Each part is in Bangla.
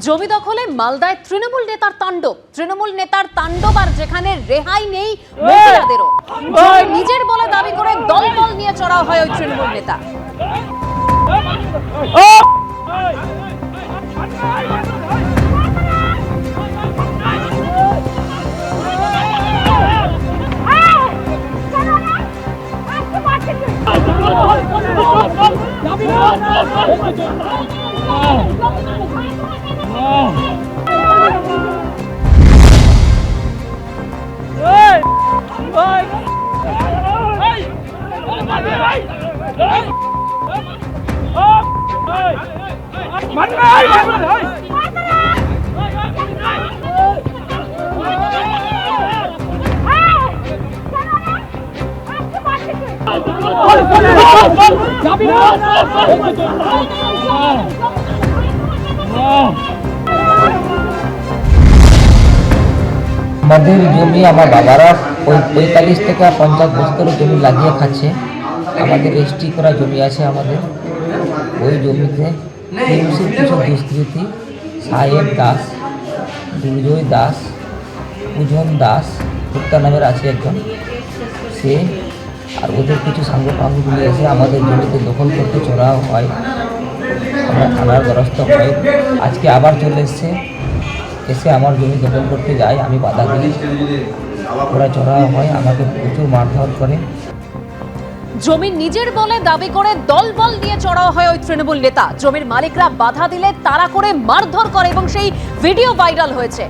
জমি দখলে মালদায় তৃণমূল নেতার তাণ্ডব আর যেখানে রেহাই নেই মহিলাদেরও। জমি নিজের বলে দাবি করে দলবল নিয়ে চড়া হয় ওই তৃণমূল নেতা। আমাদের জমি আমার বাবারা 45 থেকে 50 বছরের জমি লাগিয়ে খাচ্ছে। আমাদের রেজিস্ট্রি করা জমি আছে আমাদের। ওই জমিতে কিছু দুষ্কৃতী সাহেব দাস, দুর্জয় দাস, পূজন দাস গুপ্তা নামের আছে একজন, সে আর ওদের কিছু সাঙ্গপাঙ্গগুলি এসে আমাদের জমিতে দখল করতে চড়া হয়। আমরা থানার দ্বারস্থ হয়। আজকে আবার চলে এসে আমার জমি দখল করতে যায়, আমি বাধা দিই, ওরা চড়া হয়, আমাকে প্রচুর মারধর করে। জমি নিজের বলে দাবি করে দলবল নিয়ে চড়াও হয় ওই তৃণমূল নেতা। জমির মালিকরা বাধা দিলে তারা করে মারধর করে এবং সেই ভিডিও ভাইরাল হয়েছে।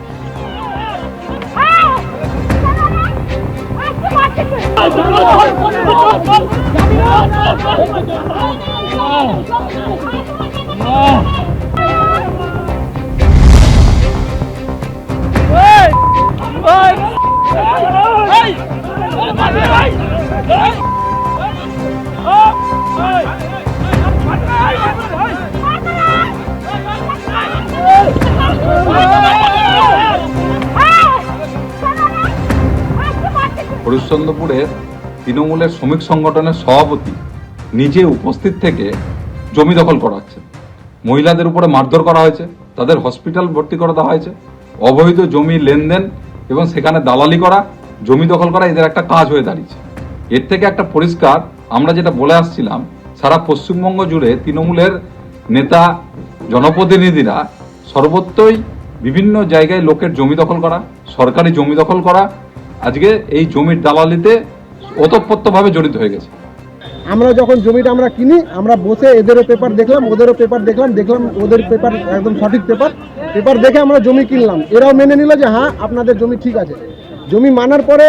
হরিশ্চন্দ্রপুরের তৃণমূলের শ্রমিক সংগঠনের সভাপতি নিজে উপস্থিত থেকে জমি দখল করা হচ্ছে। মহিলাদের উপরে মারধর করা হয়েছে, তাদের হসপিটাল ভর্তি করে দেওয়া হয়েছে। অবৈধ জমি লেনদেন এবং সেখানে দালালি করা, জমি দখল করা এদের একটা কাজ হয়ে দাঁড়িয়েছে। এর থেকে একটা পরিষ্কার, আমরা যেটা বলে আসছিলাম, সারা পশ্চিমবঙ্গ জুড়ে তৃণমূলের নেতা জনপ্রতিনিধিরা সর্বত্রই বিভিন্ন জায়গায় লোকের জমি দখল করা, সরকারি জমি দখল করা, আজকে এই জমির দালালিতে ওতপ্রোতভাবে জড়িত হয়ে গেছে। আমরা যখন জমিটা আমরা কিনি, আমরা বসে এদেরও পেপার দেখলাম, ওদেরও পেপার দেখলাম ওদের পেপার একদম সঠিক পেপার দেখে আমরা জমি কিনলাম। এরাও মেনে নিল যে হ্যাঁ আপনাদের জমি ঠিক আছে। জমি মানার পরে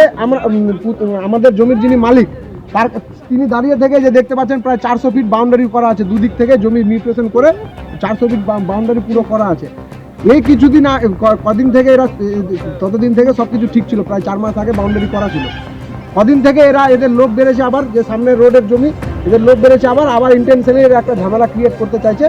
আমাদের জমির যিনি মালিক তিনি দাঁড়িয়ে থেকে যে দেখতে পাচ্ছেন প্রায় 400 ফিট বাউন্ডারি করা আছে, দুদিক থেকে জমি নিউট্রেশন করে 400 ফিট বাউন্ডারি পুরো করা আছে। এই কিছুদিন কদিন থেকে এরা ততদিন থেকে সবকিছু ঠিক ছিল, প্রায় 4 মাস আগে বাউন্ডারি করা ছিল। কদিন থেকে এদের লোক বেড়েছে, আবার যে সামনে রোডের জমি এদের লোক বেড়েছে, আবার ইন্টেনশনালি একটা ঝামেলা ক্রিয়েট করতে চাইছে।